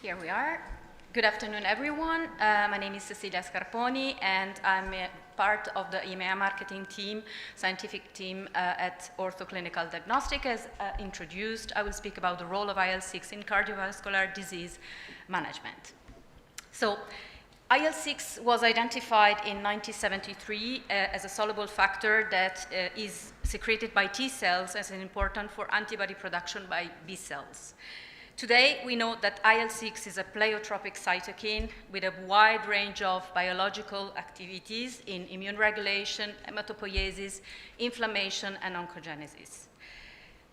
Here we are. Good afternoon, everyone. My name is Cecilia Scarponi, and I'm part of the EMEA marketing team, scientific team at Ortho Clinical Diagnostic. As introduced, I will speak about the role of IL-6 in cardiovascular disease management. So, IL-6 was identified in 1973 as a soluble factor that is secreted by T cells as important for antibody production by B cells. Today, we know that IL-6 is a pleiotropic cytokine with a wide range of biological activities in immune regulation, hematopoiesis, inflammation, and oncogenesis.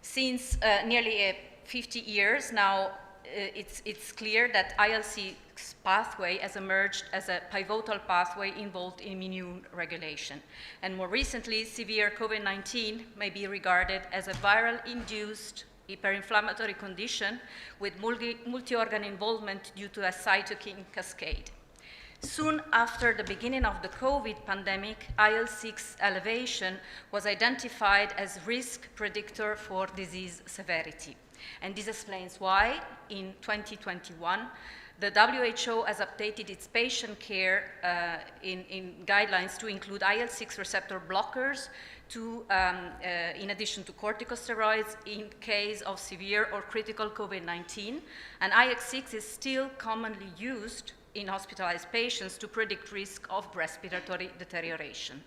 Since nearly 50 years now, it's clear that IL-6 pathway has emerged as a pivotal pathway involved in immune regulation. And more recently, severe COVID-19 may be regarded as a viral-induced hyperinflammatory condition with multi-organ involvement due to a cytokine cascade. Soon after the beginning of the COVID pandemic, IL-6 elevation was identified as risk predictor for disease severity. And this explains why, in 2021, the WHO has updated its patient care in guidelines to include IL-6 receptor blockers in addition to corticosteroids in case of severe or critical COVID-19. And IL-6 is still commonly used in hospitalized patients to predict risk of respiratory deterioration.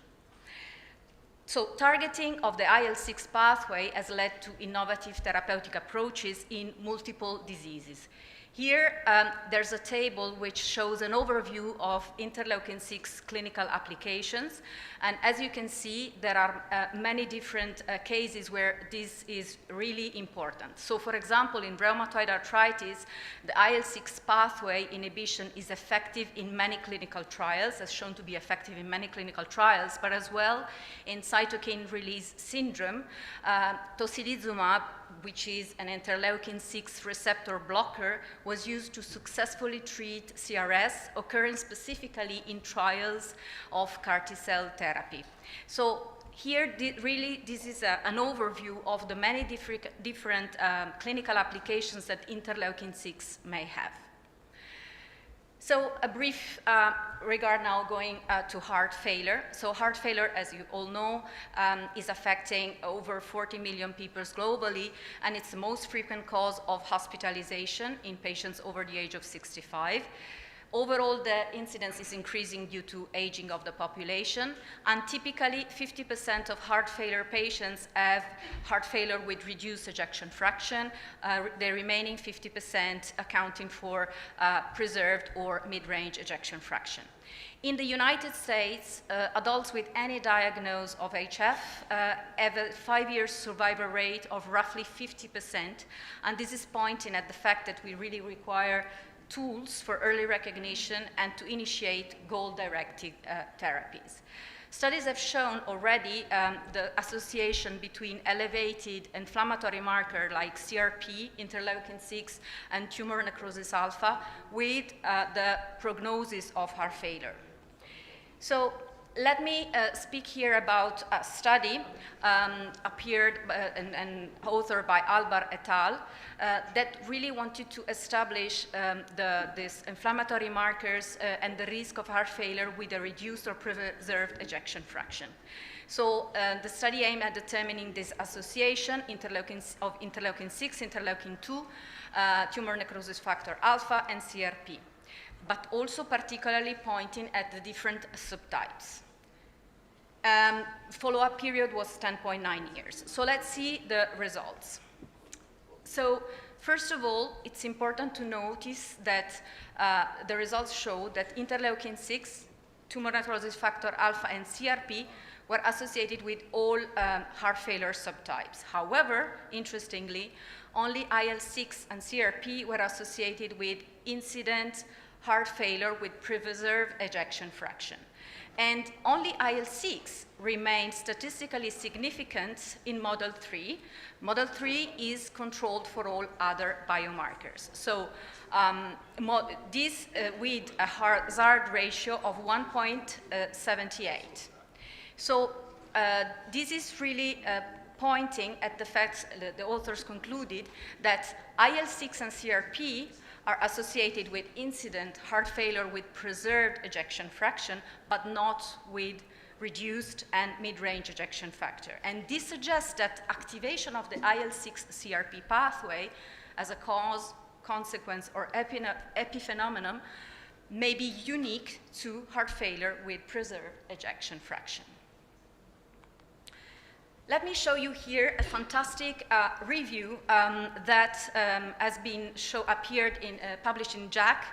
So targeting of the IL-6 pathway has led to innovative therapeutic approaches in multiple diseases. Here, there's a table which shows an overview of interleukin-6 clinical applications. And as you can see, there are many different cases where this is really important. So for example, in rheumatoid arthritis, the IL-6 pathway inhibition is effective in many clinical trials, as shown to be effective in many clinical trials, but as well in cytokine release syndrome, tocilizumab, which is an interleukin-6 receptor blocker, was used to successfully treat CRS, occurring specifically in trials of CAR T-cell therapy. So here, this is an overview of the many different clinical applications that interleukin-6 may have. So a brief regard now going to heart failure. So heart failure, as you all know, is affecting over 40 million people globally, and it's the most frequent cause of hospitalization in patients over the age of 65. Overall, the incidence is increasing due to aging of the population, and typically 50% of heart failure patients have heart failure with reduced ejection fraction, the remaining 50% accounting for preserved or mid-range ejection fraction. In the United States, adults with any diagnosis of HF have a 5-year survival rate of roughly 50%, and this is pointing at the fact that we really require tools for early recognition and to initiate goal-directed therapies. Studies have shown already the association between elevated inflammatory markers like CRP, interleukin-6, and tumor necrosis alpha with the prognosis of heart failure. So let me speak here about a study appeared and authored by Albar et al. That really wanted to establish these inflammatory markers and the risk of heart failure with a reduced or preserved ejection fraction. So the study aimed at determining this association of interleukin-6, interleukin-2, tumor necrosis factor alpha, and CRP, but also particularly pointing at the different subtypes. Follow-up period was 10.9 years. So let's see the results. So first of all, it's important to notice that the results show that interleukin-6, tumor necrosis factor alpha, and CRP were associated with all heart failure subtypes. However, interestingly, only IL-6 and CRP were associated with incident heart failure with preserved ejection fraction. And only IL-6 remained statistically significant in Model 3. Model 3 is controlled for all other biomarkers. So this with a hazard ratio of 1.78. So this is really pointing at the fact that the authors concluded that IL-6 and CRP are associated with incident heart failure with preserved ejection fraction, but not with reduced and mid-range ejection factor. And this suggests that activation of the IL-6 CRP pathway as a cause, consequence, or epiphenomenon may be unique to heart failure with preserved ejection fraction. Let me show you here a fantastic review that has been published in JACC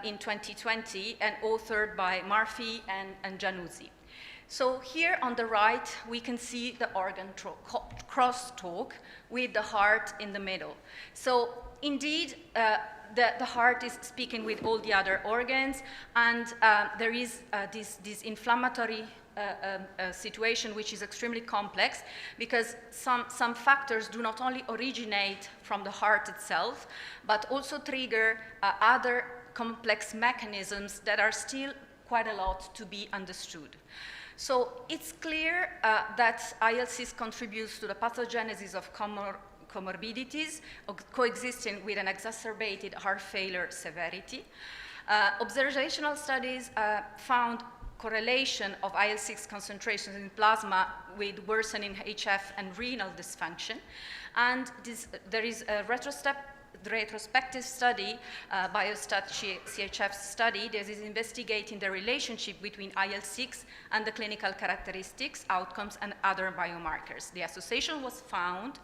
in 2020 and authored by Murphy and Januzzi. So here on the right, we can see the organ crosstalk with the heart in the middle. So indeed, the heart is speaking with all the other organs, and there is this inflammatory situation which is extremely complex because some factors do not only originate from the heart itself, but also trigger other complex mechanisms that are still quite a lot to be understood. So it's clear that IL-6 contributes to the pathogenesis of comorbidities coexisting with an exacerbated heart failure severity. Observational studies found correlation of IL-6 concentrations in plasma with worsening HF and renal dysfunction. And there is a retrospective study, Biostat CHF study, that is investigating the relationship between IL-6 and the clinical characteristics, outcomes, and other biomarkers. The association was found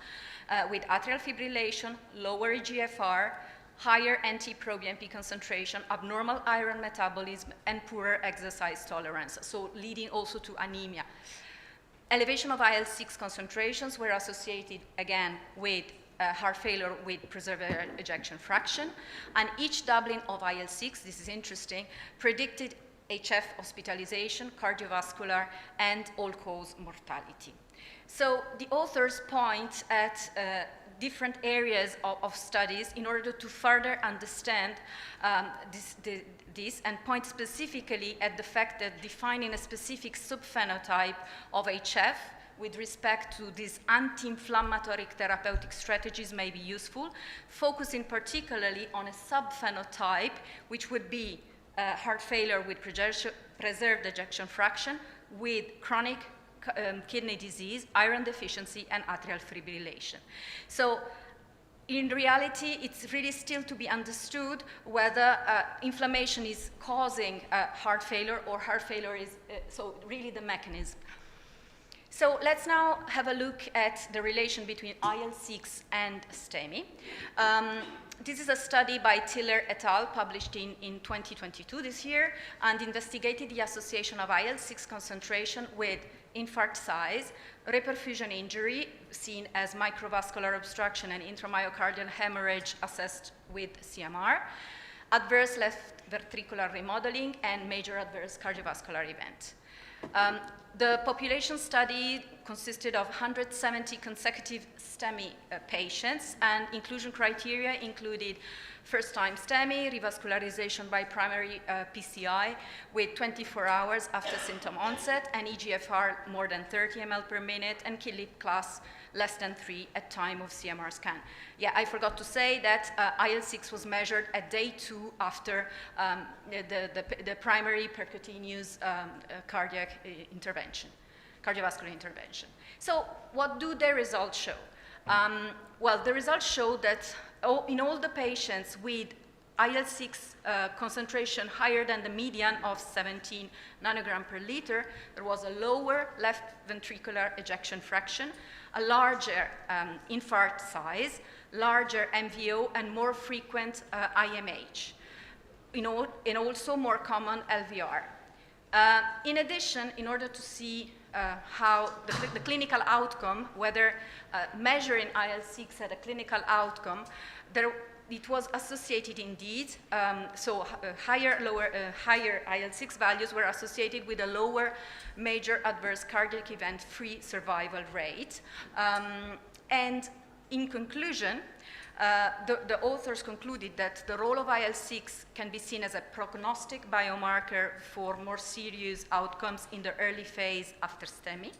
with atrial fibrillation, lower eGFR, higher NT-proBNP concentration, abnormal iron metabolism, and poorer exercise tolerance, so leading also to anemia. Elevation of IL-6 concentrations were associated, again, with heart failure with preserved ejection fraction, and each doubling of IL-6, this is interesting, predicted HF hospitalization, cardiovascular, and all-cause mortality. So the authors point at different areas of studies in order to further understand this and point specifically at the fact that defining a specific subphenotype of HF with respect to these anti-inflammatory therapeutic strategies may be useful, focusing particularly on a subphenotype, which would be heart failure with preserved ejection fraction with chronic kidney disease, iron deficiency, and atrial fibrillation. So in reality, it's really still to be understood whether inflammation is causing heart failure or heart failure is, so really the mechanism. So let's now have a look at the relation between IL-6 and STEMI. This is a study by Tiller et al. Published in 2022 this year and investigated the association of IL-6 concentration with infarct size, reperfusion injury, seen as microvascular obstruction and intramyocardial hemorrhage assessed with CMR, adverse left ventricular remodeling, and major adverse cardiovascular event. The population study consisted of 170 consecutive STEMI patients, and inclusion criteria included first-time STEMI, revascularization by primary PCI with 24 hours after symptom onset, and eGFR more than 30 ml per minute, and kidney class less than 3 at time of CMR scan. Yeah, I forgot to say that IL-6 was measured at day 2 after the primary percutaneous cardiovascular intervention. So what do the results show? Well, the results show that in all the patients with IL-6 concentration higher than the median of 17 nanogram per liter, there was a lower left ventricular ejection fraction, a larger infarct size, larger MVO, and more frequent IMH, and also more common LVR. In addition, in order to see how the clinical outcome, whether measuring IL-6 had a clinical outcome, it was associated indeed, higher IL-6 values were associated with a lower major adverse cardiac event-free survival rate. And in conclusion, the authors concluded that the role of IL-6 can be seen as a prognostic biomarker for more serious outcomes in the early phase after STEMI.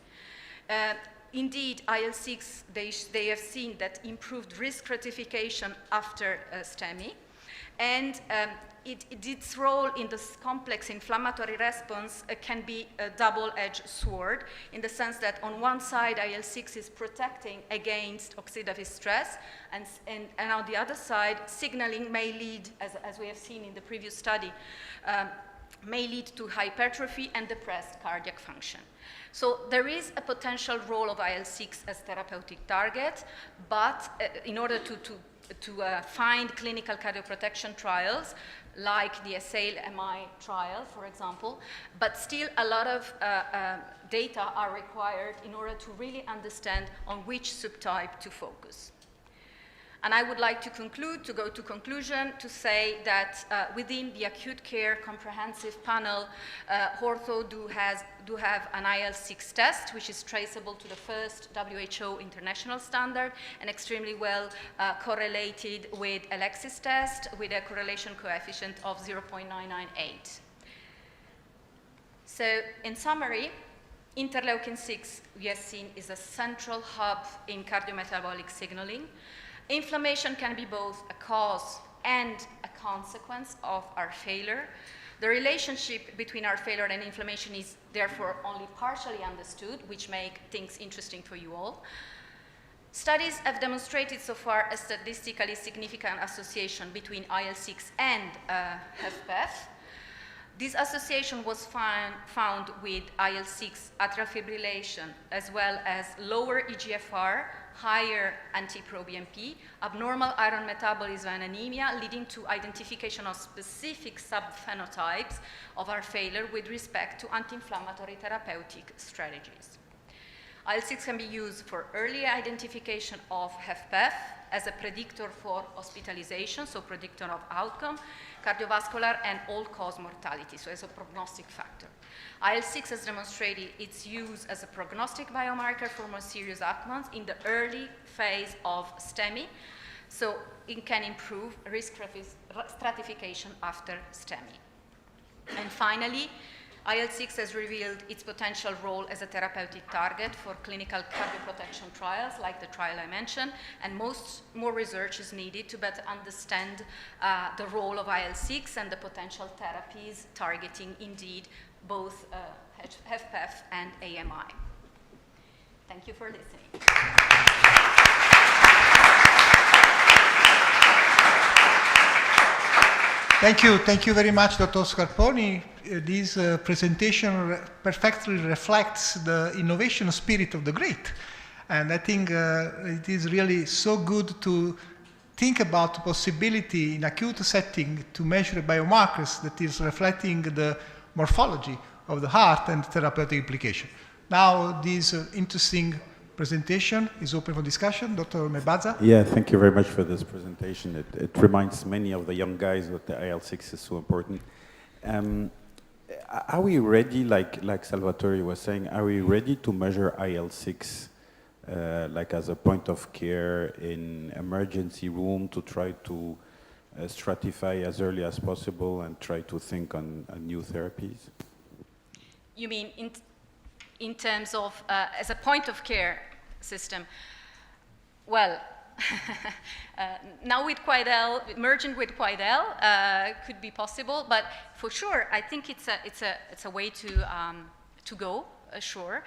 Indeed, IL-6, they have seen that improved risk stratification after STEMI. And its role in this complex inflammatory response can be a double-edged sword, in the sense that on one side, IL-6 is protecting against oxidative stress, and on the other side, signaling may lead, as we have seen in the previous study, may lead to hypertrophy and depressed cardiac function. So there is a potential role of IL-6 as therapeutic target, but in order to find clinical cardioprotection trials, like the SAIL-MI trial, for example, but still a lot of data are required in order to really understand on which subtype to focus. And I would like to conclude, to go to conclusion, to say that within the acute care comprehensive panel, Ortho do have an IL-6 test, which is traceable to the first WHO international standard and extremely well correlated with Alexis test with a correlation coefficient of 0.998. So in summary, interleukin-6, we have seen, is a central hub in cardiometabolic signaling. Inflammation can be both a cause and a consequence of our failure. The relationship between our failure and inflammation is therefore only partially understood, which makes things interesting for you all. Studies have demonstrated so far a statistically significant association between IL-6 and HFpEF. This association was found with IL-6 atrial fibrillation, as well as lower eGFR, higher anti-proBNP, abnormal iron metabolism and anemia, leading to identification of specific subphenotypes of our failure with respect to anti-inflammatory therapeutic strategies. IL-6 can be used for early identification of HFpEF as a predictor for hospitalization, so predictor of outcome, cardiovascular and all-cause mortality, so as a prognostic factor. IL-6 has demonstrated its use as a prognostic biomarker for more serious outcomes in the early phase of STEMI, so it can improve risk stratification after STEMI. And finally, IL-6 has revealed its potential role as a therapeutic target for clinical cardioprotection trials, like the trial I mentioned, and more research is needed to better understand the role of IL-6 and the potential therapies targeting, indeed, both HFpEF and AMI. Thank you for listening. Thank you very much, Dr. Scarponi. This presentation perfectly reflects the innovation spirit of the great. And I think it is really so good to think about the possibility in acute setting to measure biomarkers that is reflecting the morphology of the heart and therapeutic implication. Now, this interesting presentation is open for discussion. Dr. Mebaza? Yeah, thank you very much for this presentation. It reminds many of the young guys that the IL-6 is so important. Are we ready, like Salvatore was saying, are we ready to measure IL-6 like as a point of care in emergency room to try to stratify as early as possible and try to think on new therapies? You mean in terms of as a point of care system? Well, now with Quidel, merging with Quidel could be possible, but for sure, I think it's a way to go. Sure,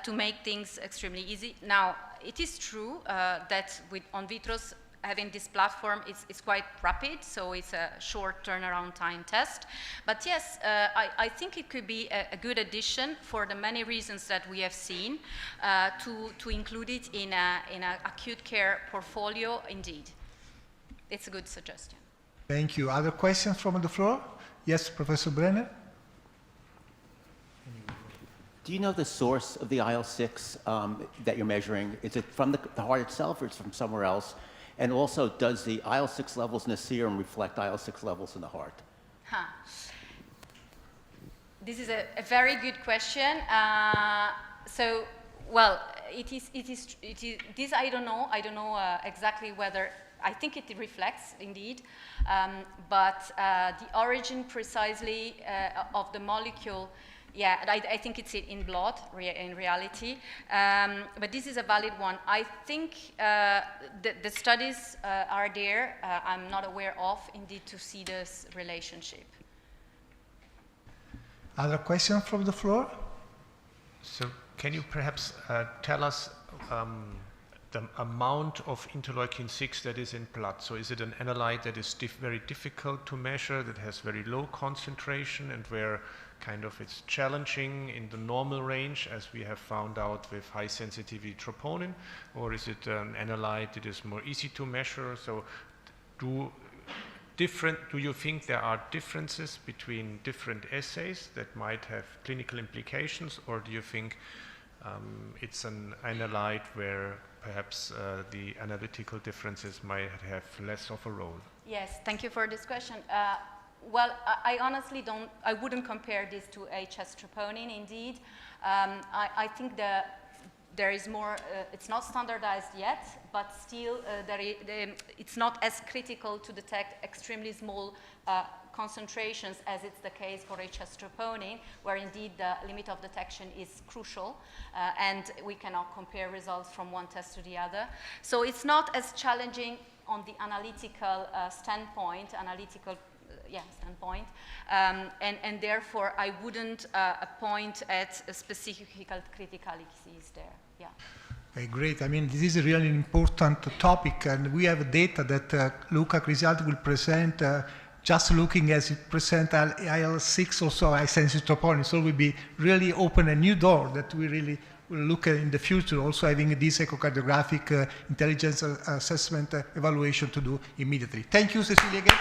to make things extremely easy. Now, it is true that with on vitros, having this platform is quite rapid, so it's a short turnaround time test. But yes, I think it could be a good addition for the many reasons that we have seen to include it in a acute care portfolio. Indeed, it's a good suggestion. Thank you. Other questions from the floor? Yes, Professor Brenner. Do you know the source of the IL-6 that you're measuring? Is it from the heart itself or it's from somewhere else? And also, does the IL-6 levels in the serum reflect IL-6 levels in the heart? This is a very good question. So, well, it is. This I don't know. I don't know exactly whether. I think it reflects indeed, but the origin precisely of the molecule Yeah, I think it's in blood, in reality. But this is a valid one. I think the studies are there. I'm not aware of, indeed, to see this relationship. Other questions from the floor? So can you perhaps tell us the amount of interleukin-6 that is in blood? So is it an analyte that is very difficult to measure, that has very low concentration, and where kind of it's challenging in the normal range, as we have found out with high sensitivity troponin? Or is it an analyte that is more easy to measure? So do you think there are differences between different assays that might have clinical implications, or do you think it's an analyte where perhaps the analytical differences might have less of a role? Yes, thank you for this question. Well, I honestly I wouldn't compare this to HS troponin, indeed. I think there is more, it's not standardized yet, but still it's not as critical to detect extremely small concentrations as it's the case for HS troponin, where indeed the limit of detection is crucial, and we cannot compare results from one test to the other. So it's not as challenging on the analytical standpoint, and therefore I wouldn't point at a specific criticalities there. Yeah. Okay, great. I mean, this is a really important topic, and we have data that Luca Crisialdi will present. Just looking as it present IL-6, also high-sensitive troponin, so will be really open a new door that we really will look at in the future, also having this echocardiographic intelligence assessment evaluation to do immediately. Thank you, Cecilia, again.